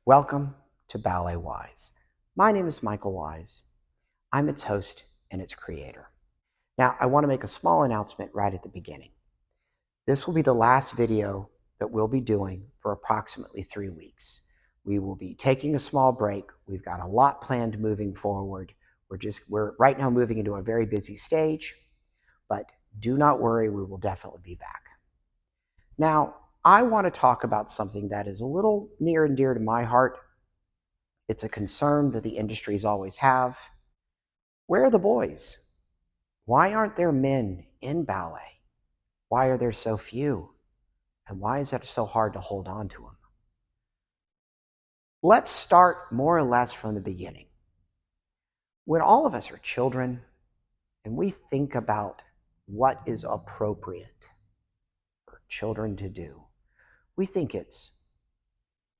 Welcome to BalletWise. My name is Michael Wise. I'm its host and its creator. Now, I want to make a small announcement right at the beginning. This will be the last video that we'll be doing for approximately 3 weeks. We will be taking a small break. We've got a lot planned moving forward. We're right now moving into a very busy stage, but do not worry, we will definitely be back. Now, I want to talk about something that is a little near and dear to my heart. It's a concern that the industries always have. Where are the boys? Why aren't there men in ballet? Why are there so few? And why is it so hard to hold on to them? Let's start more or less from the beginning. When all of us are children and we think about what is appropriate for children to do, we think it's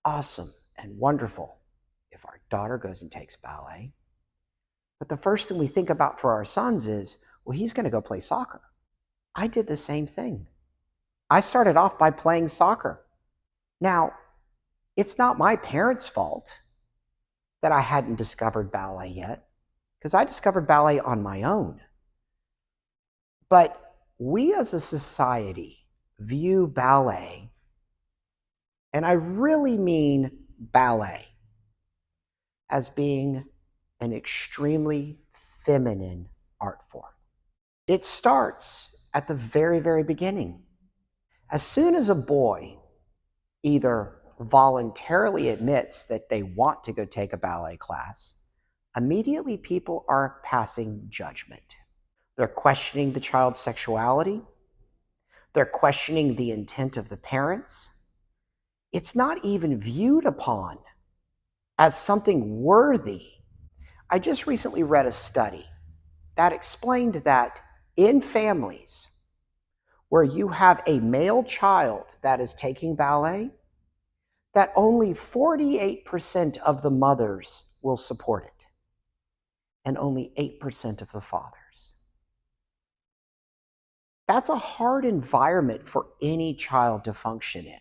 awesome and wonderful if our daughter goes and takes ballet. But the first thing we think about for our sons is, well, he's going to go play soccer. I did the same thing. I started off by playing soccer. Now, it's not my parents' fault that I hadn't discovered ballet yet, because I discovered ballet on my own. But we as a society view ballet, and I really mean ballet, as being an extremely feminine art form. It starts at the very, very beginning. As soon as a boy either voluntarily admits that they want to go take a ballet class, immediately people are passing judgment. They're questioning the child's sexuality. They're questioning the intent of the parents. It's not even viewed upon as something worthy. I just recently read a study that explained that in families where you have a male child that is taking ballet, that only 48% of the mothers will support it, and only 8% of the fathers. That's a hard environment for any child to function in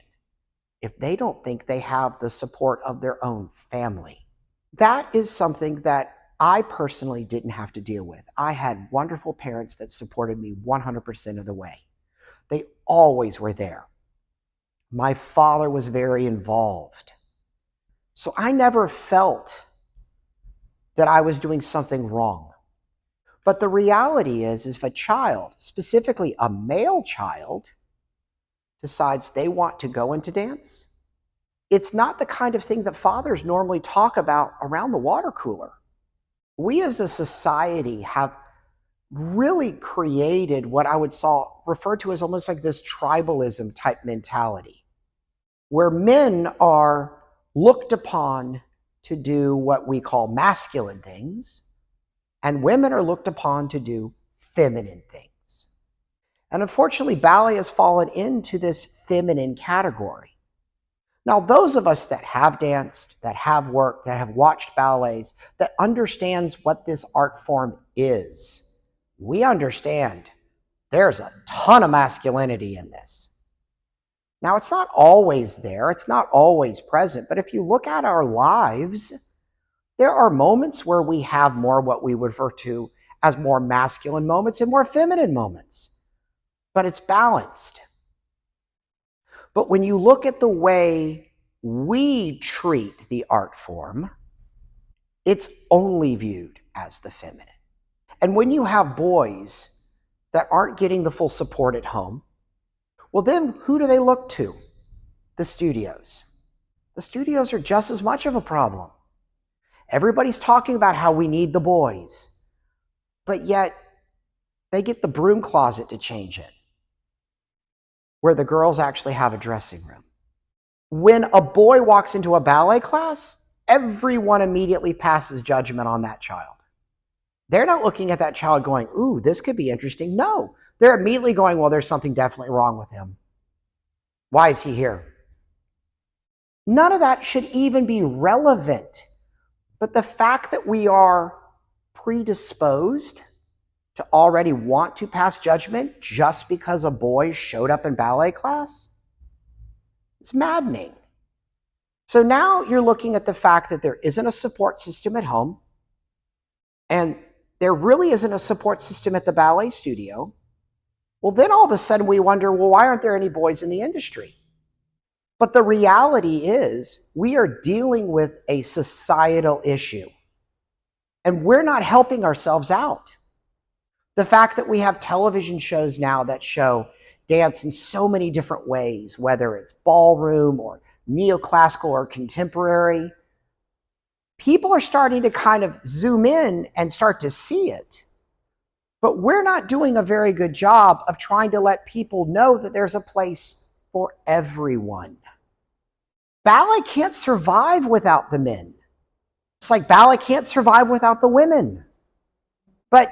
if they don't think they have the support of their own family. That is something that I personally didn't have to deal with. I had wonderful parents that supported me 100% of the way. They always were there. My father was very involved. So I never felt that I was doing something wrong. But the reality is if a child, specifically a male child, decides they want to go into dance, it's not the kind of thing that fathers normally talk about around the water cooler. We as a society have really created what I would refer to as almost like this tribalism type mentality, where men are looked upon to do what we call masculine things, and women are looked upon to do feminine things. And unfortunately, ballet has fallen into this feminine category. Now, those of us that have danced, that have worked, that have watched ballets, that understands what this art form is, we understand there's a ton of masculinity in this. Now, it's not always there. It's not always present. But if you look at our lives, there are moments where we have more what we would refer to as more masculine moments and more feminine moments. But it's balanced. But when you look at the way we treat the art form, it's only viewed as the feminine. And when you have boys that aren't getting the full support at home, well, then who do they look to? The studios. The studios are just as much of a problem. Everybody's talking about how we need the boys, but yet they get the broom closet to change it, where the girls actually have a dressing room. When a boy walks into a ballet class, everyone immediately passes judgment on that child. They're not looking at that child going, ooh, this could be interesting. No, they're immediately going, well, there's something definitely wrong with him. Why is he here? None of that should even be relevant. But the fact that we are predisposed to already want to pass judgment just because a boy showed up in ballet class, it's maddening. So now you're looking at the fact that there isn't a support system at home, and there really isn't a support system at the ballet studio. Well, then all of a sudden we wonder, well, why aren't there any boys in the industry? But the reality is we are dealing with a societal issue, and we're not helping ourselves out. The fact that we have television shows now that show dance in so many different ways, whether it's ballroom or neoclassical or contemporary, people are starting to kind of zoom in and start to see it. But we're not doing a very good job of trying to let people know that there's a place for everyone. Ballet can't survive without the men. It's like ballet can't survive without the women. But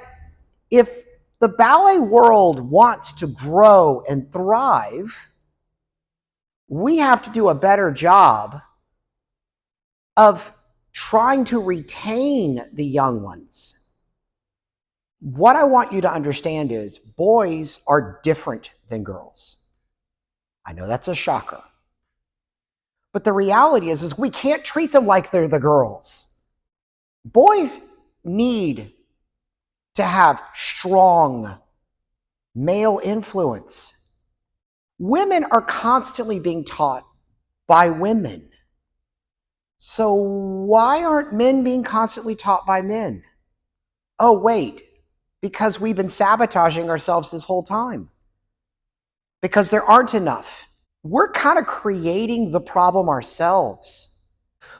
if the ballet world wants to grow and thrive, we have to do a better job of trying to retain the young ones. What I want you to understand is boys are different than girls. I know that's a shocker. But the reality is we can't treat them like they're the girls. Boys need to have strong male influence. Women are constantly being taught by women. So why aren't men being constantly taught by men? Oh, wait, because we've been sabotaging ourselves this whole time. Because there aren't enough. We're kind of creating the problem ourselves.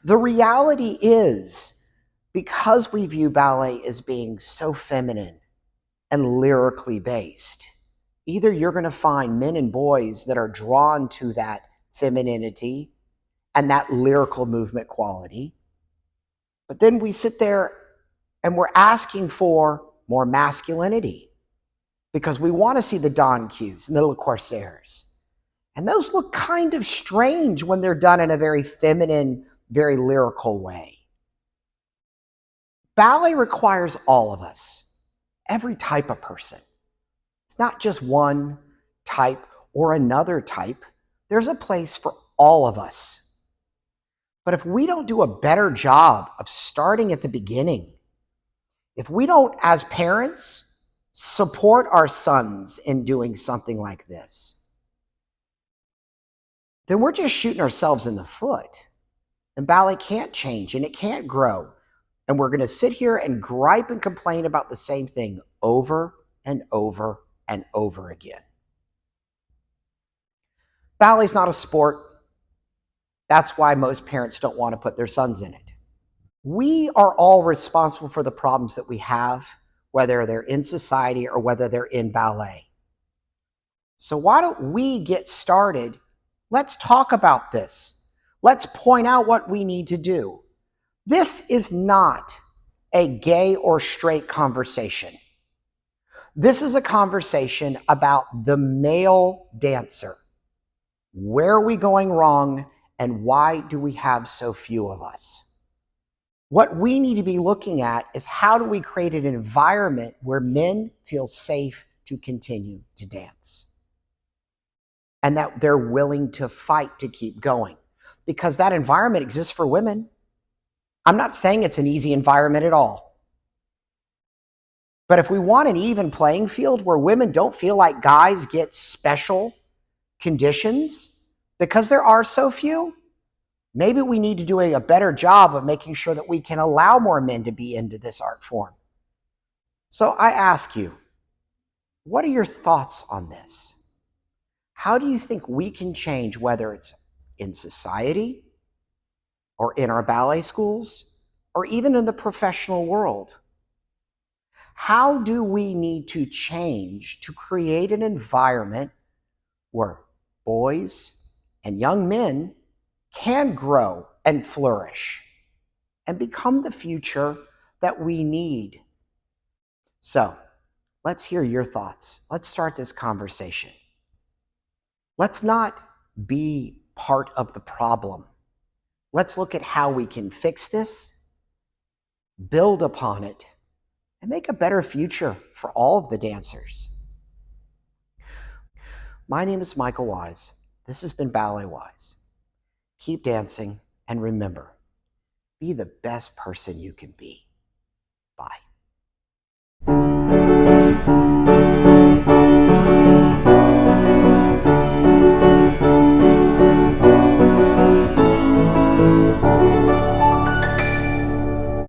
The reality is, because we view ballet as being so feminine and lyrically based, either you're going to find men and boys that are drawn to that femininity and that lyrical movement quality, but then we sit there and we're asking for more masculinity because we want to see the Don Qs and the Le Corsairs. And those look kind of strange when they're done in a very feminine, very lyrical way. Ballet requires all of us, every type of person. It's not just one type or another type. There's a place for all of us. But if we don't do a better job of starting at the beginning, if we don't, as parents, support our sons in doing something like this, then we're just shooting ourselves in the foot. And ballet can't change and it can't grow. And we're going to sit here and gripe and complain about the same thing over and over and over again. Ballet's not a sport. That's why most parents don't want to put their sons in it. We are all responsible for the problems that we have, whether they're in society or whether they're in ballet. So why don't we get started? Let's talk about this. Let's point out what we need to do. This is not a gay or straight conversation. This is a conversation about the male dancer. Where are we going wrong, and why do we have so few of us? What we need to be looking at is how do we create an environment where men feel safe to continue to dance and that they're willing to fight to keep going, because that environment exists for women. I'm not saying it's an easy environment at all. But if we want an even playing field where women don't feel like guys get special conditions because there are so few, maybe we need to do a better job of making sure that we can allow more men to be into this art form. So I ask you, what are your thoughts on this? How do you think we can change, whether it's in society or in our ballet schools or even in the professional world? How do we need to change to create an environment where boys and young men can grow and flourish and become the future that we need? So let's hear your thoughts. Let's start this conversation. Let's not be part of the problem. Let's look at how we can fix this, build upon it, and make a better future for all of the dancers. My name is Michael Wise. This has been BalletWise. Keep dancing And remember, be the best person you can be. Bye.